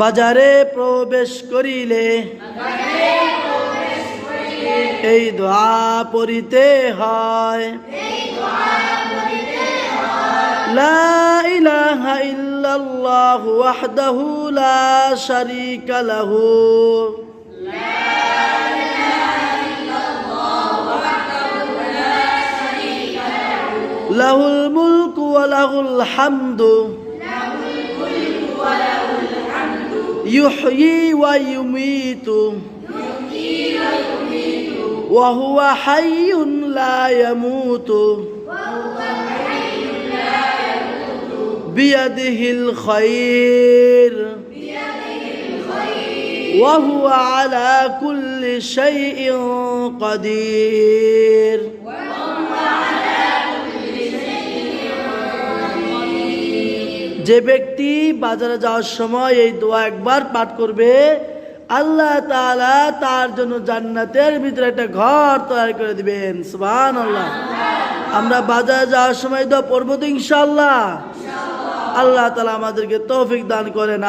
বাজারে প্রবেশ করিলে এই দোয়া পড়িতে হয়, লা ইলাহা ইল্লাল্লাহু ওয়াহদাহু লা শারীকা লাহু লাহুল মুলকু ওয়া লাহুল হামদু يحيي ويميت وهو حي لا يموت بيده الخير وهو على كل شيء قدير। যে ব্যক্তি বাজারে যাওয়ার সময় এই দোয়া একবার পাঠ করবে, আল্লাহ তাআলা তার জন্য জান্নাতের ভিতরে একটা ঘর তৈরি করে দিবেন। সুবহানাল্লাহ। আমরা বাজারে যাওয়ার সময় দোয়া পড়বো তো ইনশাআল্লাহ। আল্লাহ তাআলা আমাদেরকে তৌফিক দান করেন।